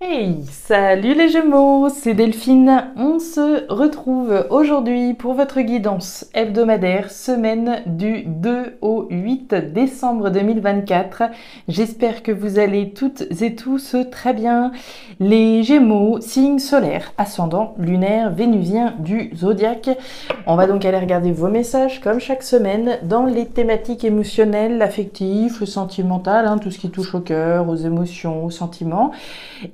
Hey, salut les Gémeaux, c'est Delphine. On se retrouve aujourd'hui pour votre guidance hebdomadaire, semaine du 2 au 8 décembre 2024. J'espère que vous allez toutes et tous très bien. Les Gémeaux, signe solaire, ascendant lunaire vénusien du zodiaque. On va donc aller regarder vos messages comme chaque semaine dans les thématiques émotionnelles, affectives, le sentimental, tout ce qui touche au cœur, aux émotions, aux sentiments.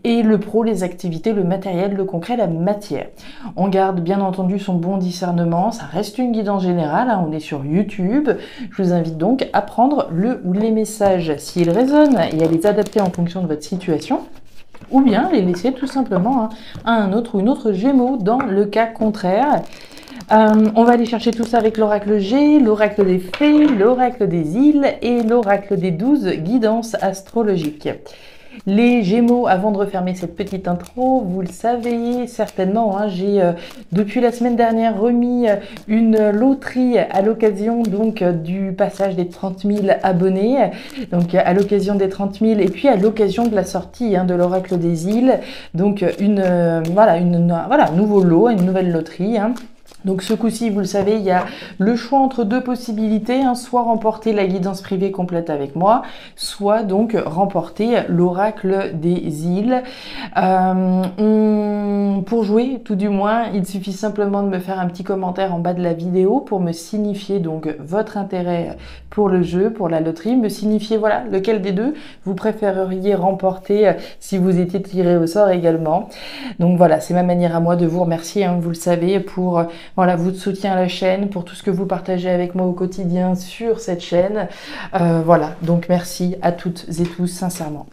Et le pro, les activités, le matériel, le concret, la matière. On garde bien entendu son bon discernement, ça reste une guidance générale, on est sur YouTube. Je vous invite donc à prendre le ou les messages s'ils résonnent et à les adapter en fonction de votre situation, ou bien les laisser tout simplement à un autre ou une autre Gémeaux dans le cas contraire. On va aller chercher tout ça avec l'oracle G, l'oracle des fées, l'oracle des îles et l'oracle des 12 guidances astrologiques. Les Gémeaux, avant de refermer cette petite intro, vous le savez certainement, j'ai depuis la semaine dernière remis une loterie à l'occasion donc du passage des 30 000 abonnés, donc à l'occasion des 30 000 et puis à l'occasion de la sortie de l'oracle des îles, donc un nouveau lot, une nouvelle loterie. Donc ce coup-ci, vous le savez, il y a le choix entre deux possibilités, soit remporter la guidance privée complète avec moi, soit donc remporter l'oracle des îles. Pour jouer, tout du moins, il suffit simplement de me faire un petit commentaire en bas de la vidéo pour me signifier donc votre intérêt pour le jeu, pour la loterie, me signifier voilà lequel des deux vous préféreriez remporter si vous étiez tiré au sort également. Donc voilà, c'est ma manière à moi de vous remercier, vous le savez, pour votre soutien à la chaîne, pour tout ce que vous partagez avec moi au quotidien sur cette chaîne. Voilà, donc merci à toutes et tous, sincèrement.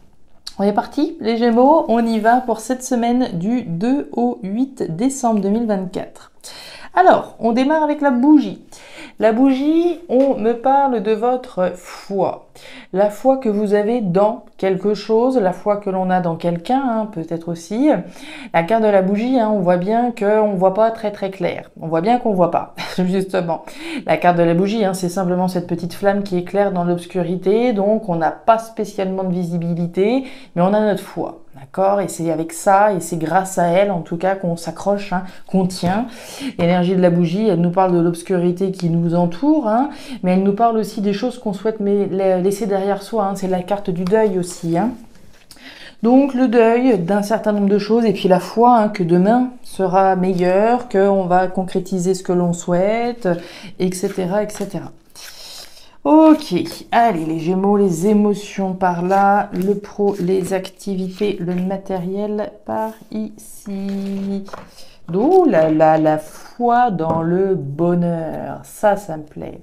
On est parti, les Gémeaux, on y va pour cette semaine du 2 au 8 décembre 2024. Alors, on démarre avec la bougie. La bougie, on me parle de votre foi. La foi que vous avez dans quelque chose, la foi que l'on a dans quelqu'un, peut-être aussi. La carte de la bougie, on voit bien qu'on ne voit pas très très clair. On voit bien qu'on ne voit pas, justement. La carte de la bougie, c'est simplement cette petite flamme qui éclaire dans l'obscurité, donc on n'a pas spécialement de visibilité, mais on a notre foi. D'accord? Et c'est avec ça, et c'est grâce à elle, en tout cas, qu'on s'accroche, qu'on tient. L'énergie de la bougie, elle nous parle de l'obscurité qui nous entoure, mais elle nous parle aussi des choses qu'on souhaite laisser derrière soi. C'est la carte du deuil aussi. Donc le deuil d'un certain nombre de choses, et puis la foi que demain sera meilleur, qu'on va concrétiser ce que l'on souhaite, etc., etc. Ok, allez les Gémeaux, les émotions par là, le pro, les activités, le matériel par ici. Oh là là, la foi dans le bonheur, ça me plaît.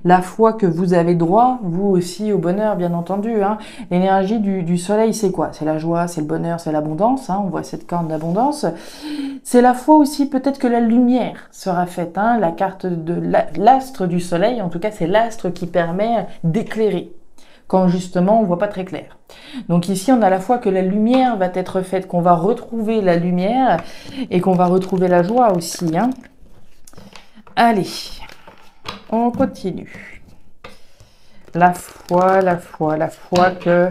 La foi que vous avez droit, vous aussi, au bonheur, bien entendu. L'énergie du soleil, c'est quoi? C'est la joie, c'est le bonheur, c'est l'abondance. On voit cette corne d'abondance. C'est la foi aussi, peut-être que la lumière sera faite. La carte de l'astre du soleil, en tout cas, c'est l'astre qui permet d'éclairer quand justement on voit pas très clair. Donc ici, on a la foi que la lumière va être faite, qu'on va retrouver la lumière et qu'on va retrouver la joie aussi. Allez, on continue. La foi que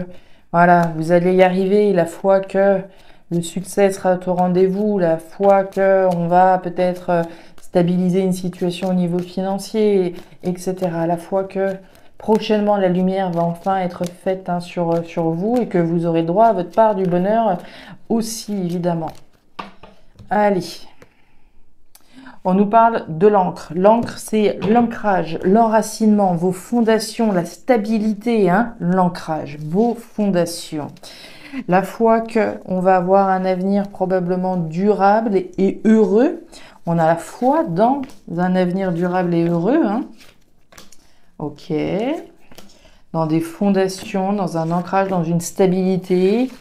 voilà, vous allez y arriver, la foi que le succès sera au rendez-vous, la foi que on va peut-être stabiliser une situation au niveau financier, etc. La foi que prochainement, la lumière va enfin être faite sur vous et que vous aurez droit à votre part du bonheur aussi, évidemment. Allez. On nous parle de l'encre. L'encre, c'est l'ancrage, l'enracinement, vos fondations, la stabilité, l'ancrage, vos fondations. La foi qu'on va avoir un avenir probablement durable et heureux. On a la foi dans un avenir durable et heureux, Ok. Dans des fondations, dans un ancrage, dans une stabilité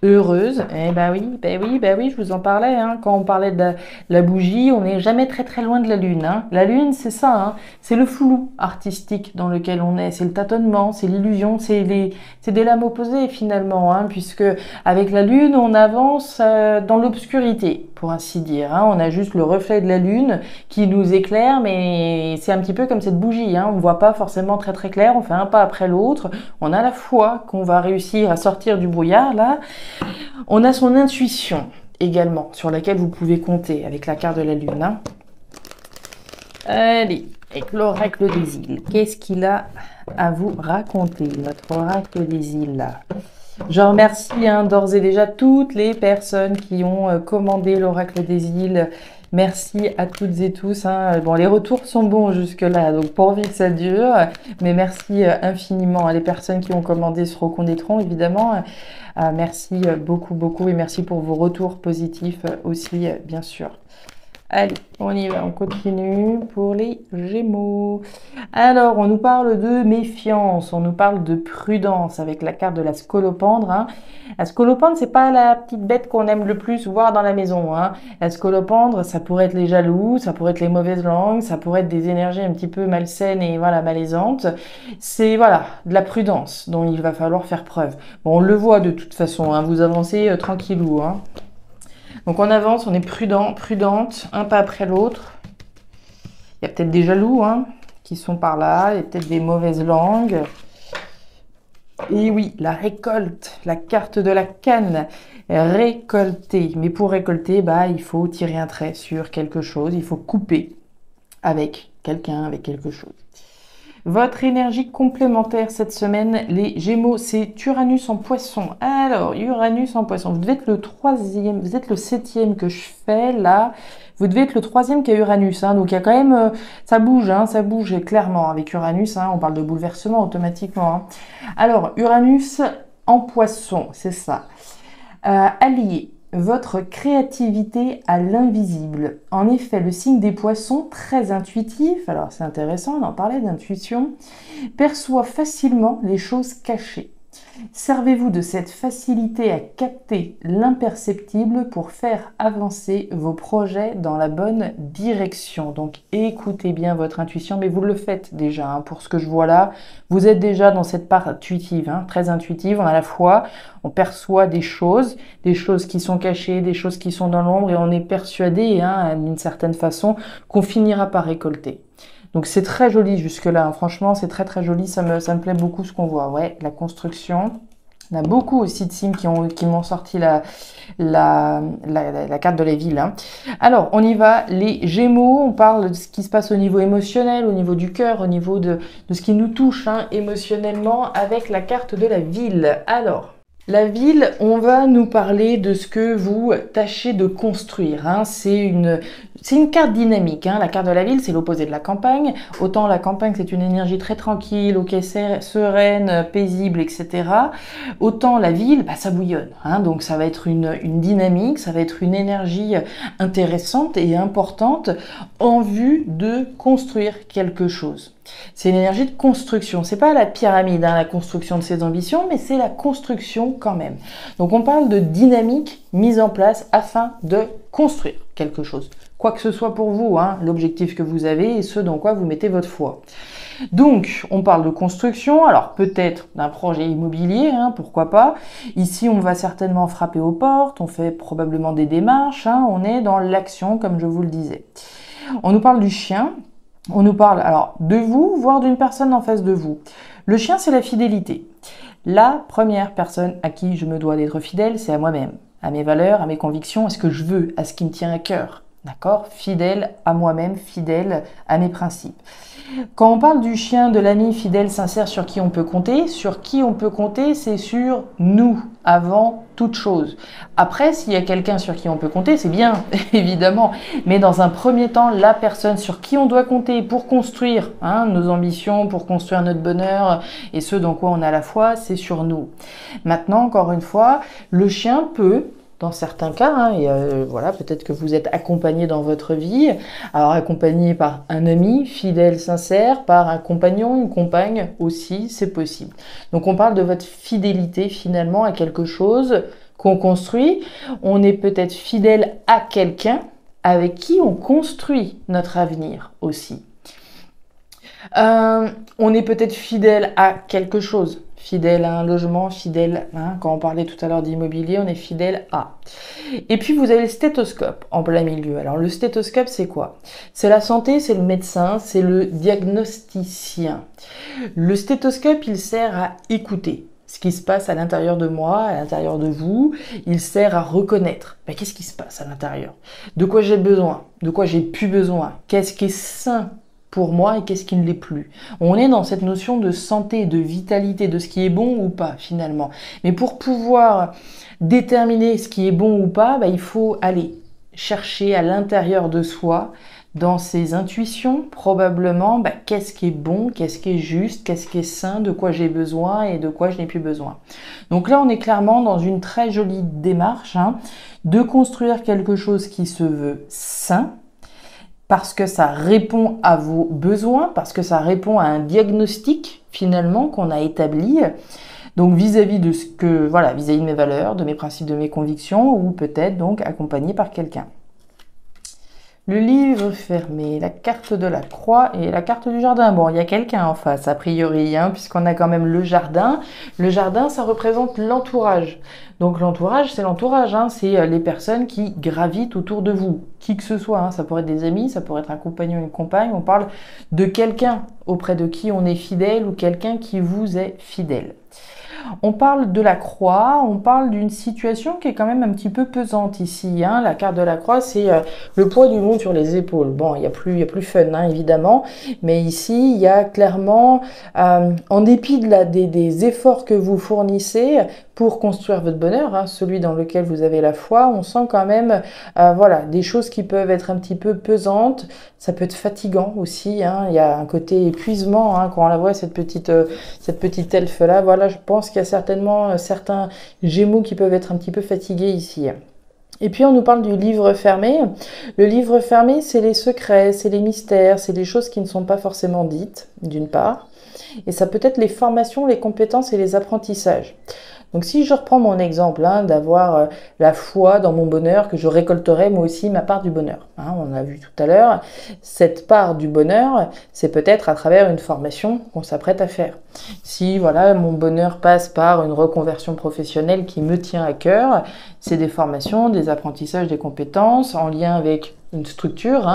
heureuse. Eh ben oui, je vous en parlais. Quand on parlait de la bougie, on n'est jamais très très loin de la lune. La lune, c'est ça. C'est le flou artistique dans lequel on est. C'est le tâtonnement, c'est l'illusion, c'est des lames opposées finalement. Puisque avec la lune, on avance dans l'obscurité, pour ainsi dire. On a juste le reflet de la lune qui nous éclaire, mais c'est un petit peu comme cette bougie. On ne voit pas forcément très très clair. On fait un pas après l'autre. On a la foi qu'on va réussir à sortir du brouillard là. On a son intuition également, sur laquelle vous pouvez compter avec la carte de la Lune. Hein. Allez, avec l'oracle des îles, qu'est-ce qu'il a à vous raconter, notre oracle des îles là? Je remercie d'ores et déjà toutes les personnes qui ont commandé l'oracle des îles. Merci à toutes et tous. Hein. Bon, les retours sont bons jusque-là, donc pourvu que ça dure. Mais merci infiniment. Les personnes qui ont commandé se reconnaîtront, évidemment. Merci beaucoup, beaucoup. Et merci pour vos retours positifs aussi, bien sûr. Allez, on y va, on continue pour les Gémeaux. Alors, on nous parle de méfiance, on nous parle de prudence avec la carte de la scolopendre. Hein. La scolopendre, c'est pas la petite bête qu'on aime le plus voir dans la maison. Hein. La scolopendre, ça pourrait être les jaloux, ça pourrait être les mauvaises langues, ça pourrait être des énergies un petit peu malsaines et voilà malaisantes. C'est voilà de la prudence dont il va falloir faire preuve. Bon, on le voit de toute façon. Hein, vous avancez tranquillou. Hein. Donc on avance, on est prudent, prudente, un pas après l'autre. Il y a peut-être des jaloux qui sont par là, il y a peut-être des mauvaises langues. Et oui, la récolte, la carte de la canne, récolter. Mais pour récolter, il faut tirer un trait sur quelque chose, il faut couper avec quelqu'un, avec quelque chose. Votre énergie complémentaire cette semaine, les Gémeaux, c'est Uranus en Poisson. Alors, Uranus en Poisson, vous devez être le 3e, vous êtes le 7e que je fais là. Vous devez être le 3e qui a Uranus. Hein, donc, il y a quand même, ça bouge clairement avec Uranus. Hein, on parle de bouleversement automatiquement. Hein. Alors, Uranus en Poisson, c'est ça. Allié. Votre créativité à l'invisible. En effet, le signe des poissons, très intuitif, alors c'est intéressant, on en parlait d'intuition, perçoit facilement les choses cachées. Servez-vous de cette facilité à capter l'imperceptible pour faire avancer vos projets dans la bonne direction. Donc écoutez bien votre intuition, mais vous le faites déjà. Pour ce que je vois là, vous êtes déjà dans cette part intuitive, très intuitive. On a la foi, on perçoit des choses qui sont cachées, des choses qui sont dans l'ombre, et on est persuadé, d'une certaine façon, qu'on finira par récolter. Donc c'est très joli jusque-là, franchement c'est très très joli, ça me plaît beaucoup ce qu'on voit. Ouais, la construction, on a beaucoup aussi de signes qui m'ont sorti la carte de la ville. Hein. Alors on y va, les Gémeaux, on parle de ce qui se passe au niveau émotionnel, au niveau du cœur, au niveau de ce qui nous touche émotionnellement avec la carte de la ville. Alors... la ville, on va nous parler de ce que vous tâchez de construire. C'est une carte dynamique. La carte de la ville, c'est l'opposé de la campagne. Autant la campagne, c'est une énergie très tranquille, sereine, paisible, etc. Autant la ville, ça bouillonne. Donc ça va être une dynamique, ça va être une énergie intéressante et importante en vue de construire quelque chose. C'est une énergie de construction. C'est pas la pyramide, la construction de ses ambitions, mais c'est la construction quand même. Donc on parle de dynamique mise en place afin de construire quelque chose. Quoi que ce soit pour vous, l'objectif que vous avez et ce dans quoi vous mettez votre foi. Donc, on parle de construction, alors peut-être d'un projet immobilier, pourquoi pas. Ici, on va certainement frapper aux portes, on fait probablement des démarches, on est dans l'action, comme je vous le disais. On nous parle du chien. On nous parle alors de vous, voire d'une personne en face de vous. Le chien, c'est la fidélité. La première personne à qui je me dois d'être fidèle, c'est à moi-même, à mes valeurs, à mes convictions, à ce que je veux, à ce qui me tient à cœur. D'accord ? Fidèle à moi-même, fidèle à mes principes. Quand on parle du chien, de l'ami fidèle, sincère, sur qui on peut compter, c'est sur nous, avant toute chose. Après, s'il y a quelqu'un sur qui on peut compter, c'est bien, évidemment. Mais dans un premier temps, la personne sur qui on doit compter pour construire nos ambitions, pour construire notre bonheur et ce dans quoi on a la foi, c'est sur nous. Maintenant, encore une fois, le chien peut... dans certains cas, voilà, peut-être que vous êtes accompagné dans votre vie, alors accompagné par un ami fidèle, sincère, par un compagnon, une compagne aussi, c'est possible. Donc on parle de votre fidélité finalement à quelque chose qu'on construit. On est peut-être fidèle à quelqu'un avec qui on construit notre avenir aussi. On est peut-être fidèle à quelque chose. Fidèle à un logement, fidèle, quand on parlait tout à l'heure d'immobilier, on est fidèle à. Et puis vous avez le stéthoscope en plein milieu. Alors le stéthoscope, c'est quoi? C'est la santé, c'est le médecin, c'est le diagnosticien. Le stéthoscope, il sert à écouter. ce qui se passe à l'intérieur de moi, à l'intérieur de vous. Il sert à reconnaître qu'est-ce qui se passe à l'intérieur, de quoi j'ai besoin, de quoi j'ai plus besoin, qu'est-ce qui est sain pour moi et qu'est-ce qui ne l'est plus. On est dans cette notion de santé, de vitalité, de ce qui est bon ou pas finalement. Mais pour pouvoir déterminer ce qui est bon ou pas, il faut aller chercher à l'intérieur de soi, dans ses intuitions, probablement, qu'est-ce qui est bon, qu'est-ce qui est juste, qu'est-ce qui est sain, de quoi j'ai besoin et de quoi je n'ai plus besoin. Donc là, on est clairement dans une très jolie démarche de construire quelque chose qui se veut sain, parce que ça répond à vos besoins, parce que ça répond à un diagnostic, finalement, qu'on a établi. Donc vis-à-vis de ce que, vis-à-vis de mes valeurs, de mes principes, de mes convictions, ou peut-être donc accompagné par quelqu'un. Le livre fermé, la carte de la croix et la carte du jardin. Bon, il y a quelqu'un en face, a priori, puisqu'on a quand même le jardin. Le jardin, ça représente l'entourage. Donc l'entourage, c'est les personnes qui gravitent autour de vous, qui que ce soit. Ça pourrait être des amis, ça pourrait être un compagnon, une compagne. On parle de quelqu'un auprès de qui on est fidèle ou quelqu'un qui vous est fidèle. On parle de la croix, on parle d'une situation qui est quand même un petit peu pesante ici. La carte de la croix, c'est le poids du monde sur les épaules. Bon, il y a plus fun, évidemment, mais ici, il y a clairement, en dépit des efforts que vous fournissez pour construire votre bonheur, celui dans lequel vous avez la foi, on sent quand même des choses qui peuvent être un petit peu pesantes. Ça peut être fatigant aussi. Il y a un côté épuisement quand on la voit, cette petite elfe-là. Voilà, je pense qu'il y a certainement certains Gémeaux qui peuvent être un petit peu fatigués ici. Et puis on nous parle du livre fermé. Le livre fermé, c'est les secrets, c'est les mystères, c'est les choses qui ne sont pas forcément dites, d'une part. Et ça peut être les formations, les compétences et les apprentissages. Donc si je reprends mon exemple d'avoir la foi dans mon bonheur, que je récolterai moi aussi ma part du bonheur. On a vu tout à l'heure, cette part du bonheur, c'est peut-être à travers une formation qu'on s'apprête à faire. Si mon bonheur passe par une reconversion professionnelle qui me tient à cœur, c'est des formations, des apprentissages, des compétences en lien avec une structure,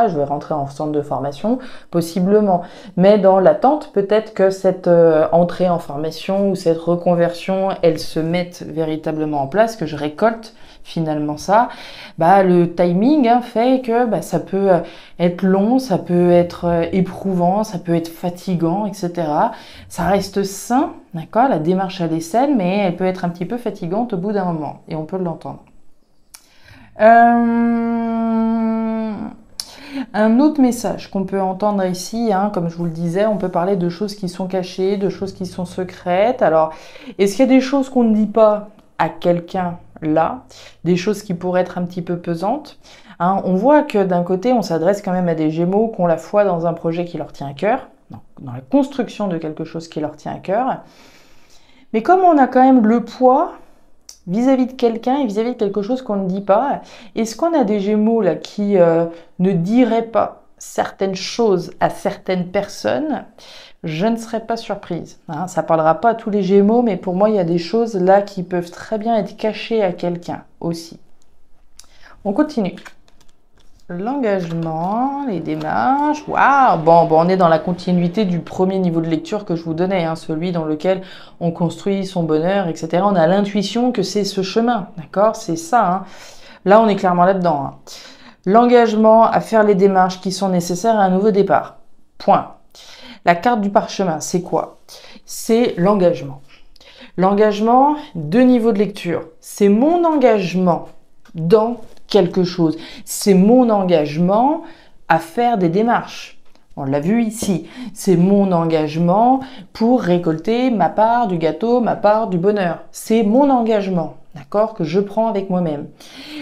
je vais rentrer en centre de formation, possiblement. Mais dans l'attente, peut-être que cette entrée en formation ou cette reconversion, elle se mette véritablement en place, que je récolte finalement ça. Le timing fait que ça peut être long, ça peut être éprouvant, ça peut être fatigant, etc. Ça reste sain, d'accord ? La démarche elle est saine, mais elle peut être un petit peu fatigante au bout d'un moment, et on peut l'entendre. Un autre message qu'on peut entendre ici, comme je vous le disais, on peut parler de choses qui sont cachées, de choses qui sont secrètes. Alors, est-ce qu'il y a des choses qu'on ne dit pas à quelqu'un là, des choses qui pourraient être un petit peu pesantes? On voit que d'un côté, on s'adresse quand même à des Gémeaux qui ont la foi dans un projet qui leur tient à cœur, dans la construction de quelque chose qui leur tient à cœur. Mais comme on a quand même le poids vis-à-vis de quelqu'un et vis-à-vis de quelque chose qu'on ne dit pas, est-ce qu'on a des Gémeaux là qui ne diraient pas certaines choses à certaines personnes? Je ne serais pas surprise. Ça parlera pas à tous les Gémeaux, mais pour moi, il y a des choses là qui peuvent très bien être cachées à quelqu'un aussi. On continue. L'engagement, les démarches, waouh, bon, on est dans la continuité du premier niveau de lecture que je vous donnais, celui dans lequel on construit son bonheur, etc. On a l'intuition que c'est ce chemin, d'accord, c'est ça. Là, on est clairement là-dedans. L'engagement à faire les démarches qui sont nécessaires à un nouveau départ. Point. La carte du parchemin, c'est quoi? C'est l'engagement. L'engagement, 2 niveaux de lecture. C'est mon engagement dans quelque chose. C'est mon engagement à faire des démarches. On l'a vu ici. C'est mon engagement pour récolter ma part du gâteau, ma part du bonheur. C'est mon engagement, d'accord, que je prends avec moi-même.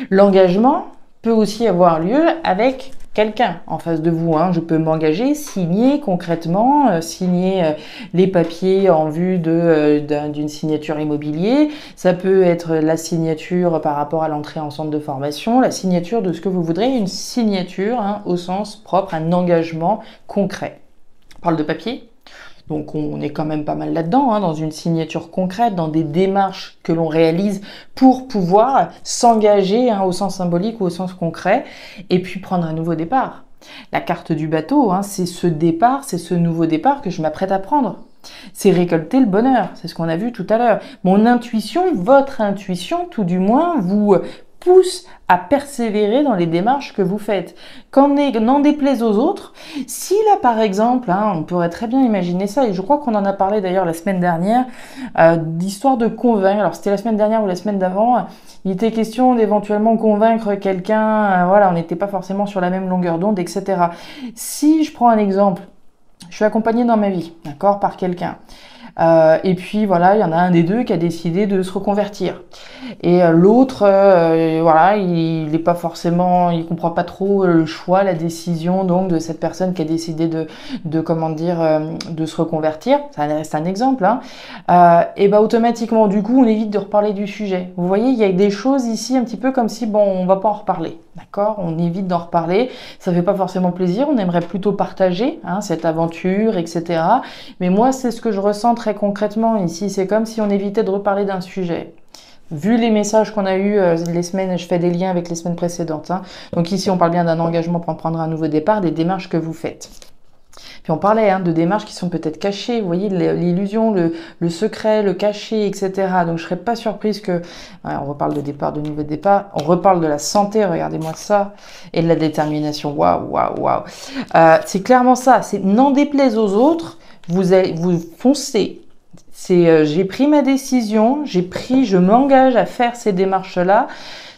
L'engagement peut aussi avoir lieu avec quelqu'un en face de vous. Je peux m'engager, signer concrètement, signer les papiers en vue d'une signature immobilier. Ça peut être la signature par rapport à l'entrée en centre de formation, la signature de ce que vous voudrez, une signature au sens propre, un engagement concret. On parle de papier. Donc on est quand même pas mal là-dedans, dans une signature concrète, dans des démarches que l'on réalise pour pouvoir s'engager au sens symbolique ou au sens concret, et puis prendre un nouveau départ. La carte du bateau, c'est ce départ, c'est ce nouveau départ que je m'apprête à prendre. C'est récolter le bonheur, c'est ce qu'on a vu tout à l'heure. Mon intuition, votre intuition, tout du moins, vous pousse à persévérer dans les démarches que vous faites. N'en déplaise aux autres, si là par exemple, on pourrait très bien imaginer ça, et je crois qu'on en a parlé d'ailleurs la semaine dernière, d'histoire de convaincre, alors c'était la semaine dernière ou la semaine d'avant, il était question d'éventuellement convaincre quelqu'un, voilà, on n'était pas forcément sur la même longueur d'onde, etc. Si je prends un exemple, je suis accompagnée dans ma vie, d'accord, par quelqu'un. Et puis voilà, il y en a un des deux qui a décidé de se reconvertir. Et l'autre, voilà, il est pas forcément, il comprend pas trop le choix, la décision donc de cette personne qui a décidé de comment dire, de se reconvertir. C'est un exemple. Et bah automatiquement, du coup, on évite de reparler du sujet. Vous voyez, il y a des choses ici un petit peu comme si bon, on va pas en reparler. D'accord, on évite d'en reparler, ça fait pas forcément plaisir, on aimerait plutôt partager cette aventure, etc. Mais moi, c'est ce que je ressens très concrètement ici, c'est comme si on évitait de reparler d'un sujet. Vu les messages qu'on a eus les semaines, je fais des liens avec les semaines précédentes. Donc ici, on parle bien d'un engagement pour prendre un nouveau départ, des démarches que vous faites. Puis on parlait de démarches qui sont peut-être cachées, vous voyez, l'illusion, le secret, le caché, etc. Donc je serais pas surprise que, on reparle de départ, de nouveau départ, on reparle de la santé, regardez-moi ça, et de la détermination, waouh, waouh, waouh. C'est clairement ça, c'est n'en déplaise aux autres, vous foncez. C'est j'ai pris ma décision, je m'engage à faire ces démarches-là.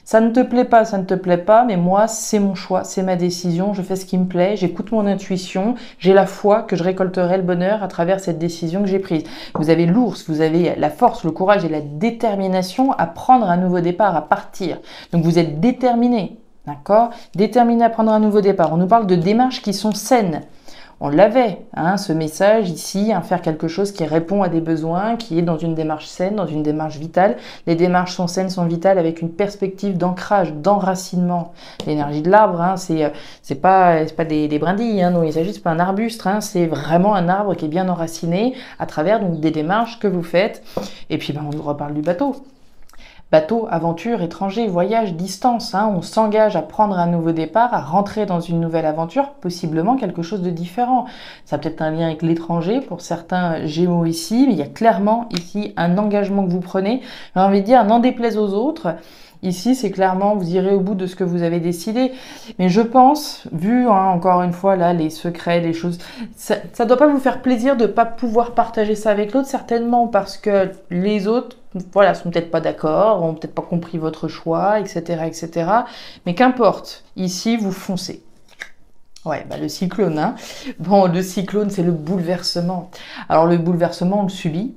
Ça ne te plaît pas, ça ne te plaît pas, mais moi, c'est mon choix, c'est ma décision, je fais ce qui me plaît, j'écoute mon intuition, j'ai la foi que je récolterai le bonheur à travers cette décision que j'ai prise. Vous avez l'ours, vous avez la force, le courage et la détermination à prendre un nouveau départ, à partir. Donc vous êtes déterminé, d'accord? Déterminé à prendre un nouveau départ. On nous parle de démarches qui sont saines. On l'avait, ce message ici, faire quelque chose qui répond à des besoins, qui est dans une démarche saine, dans une démarche vitale. Les démarches sont saines, sont vitales avec une perspective d'ancrage, d'enracinement. L'énergie de l'arbre, c'est pas des brindilles, dont il s'agit, c'est pas un arbuste, c'est vraiment un arbre qui est bien enraciné à travers donc des démarches que vous faites. Et puis on nous reparle du bateau. Bateau, aventure, étranger, voyage, distance. On s'engage à prendre un nouveau départ, à rentrer dans une nouvelle aventure, possiblement quelque chose de différent. Ça a peut-être un lien avec l'étranger pour certains Gémeaux ici, mais il y a clairement ici un engagement que vous prenez. J'ai envie de dire, n'en déplaise aux autres. Ici, c'est clairement, vous irez au bout de ce que vous avez décidé. Mais je pense, vu encore une fois là les secrets, les choses, ça ne doit pas vous faire plaisir de ne pas pouvoir partager ça avec l'autre, certainement parce que les autres, voilà, sont peut-être pas d'accord, ont peut-être pas compris votre choix, etc., etc. Mais qu'importe, ici, vous foncez. Ouais, le cyclone, Bon, le cyclone, c'est le bouleversement. Alors, le bouleversement, on le subit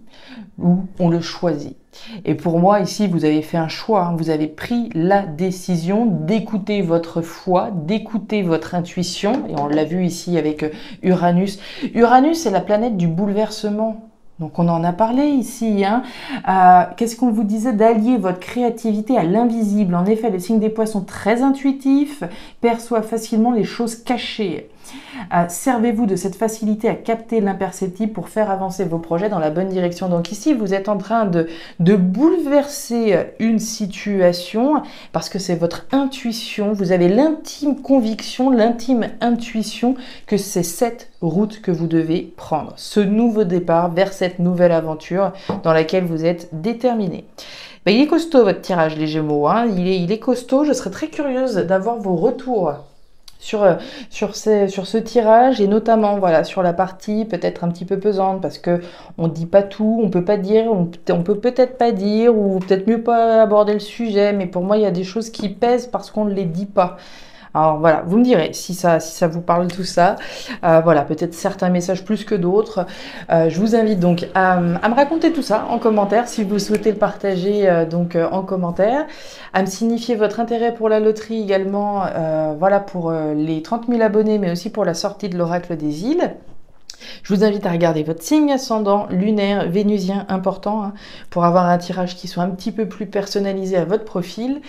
ou on le choisit. Et pour moi, ici, vous avez fait un choix. Vous avez pris la décision d'écouter votre foi, d'écouter votre intuition. Et on l'a vu ici avec Uranus. Uranus, c'est la planète du bouleversement. Donc on en a parlé ici. Qu'est-ce qu'on vous disait? D'allier votre créativité à l'invisible. En effet, le signe des poissons très intuitif, perçoit facilement les choses cachées. Servez-vous de cette facilité à capter l'imperceptible pour faire avancer vos projets dans la bonne direction. Donc ici, vous êtes en train de bouleverser une situation parce que c'est votre intuition. Vous avez l'intime conviction, l'intime intuition que c'est cette route que vous devez prendre. Ce nouveau départ vers cette nouvelle aventure dans laquelle vous êtes déterminé. Il est costaud votre tirage, les Gémeaux. Il est costaud. Je serais très curieuse d'avoir vos retours sur ce tirage et notamment sur la partie peut-être un petit peu pesante parce que on dit pas tout, on peut pas dire, on peut peut-être pas dire ou peut-être mieux pas aborder le sujet, mais pour moi il y a des choses qui pèsent parce qu'on ne les dit pas. Alors voilà, vous me direz si ça vous parle tout ça. Peut-être certains messages plus que d'autres. Je vous invite donc à me raconter tout ça en commentaire si vous souhaitez le partager en commentaire. À me signifier votre intérêt pour la loterie également, pour les 30 000 abonnés, mais aussi pour la sortie de l'Oracle des îles. Je vous invite à regarder votre signe ascendant, lunaire, vénusien important pour avoir un tirage qui soit un petit peu plus personnalisé à votre profil.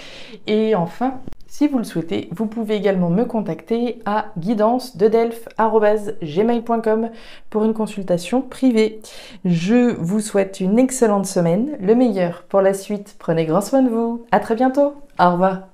Et enfin, si vous le souhaitez, vous pouvez également me contacter à guidance-delphes@gmail.com pour une consultation privée. Je vous souhaite une excellente semaine, le meilleur pour la suite. Prenez grand soin de vous. À très bientôt. Au revoir.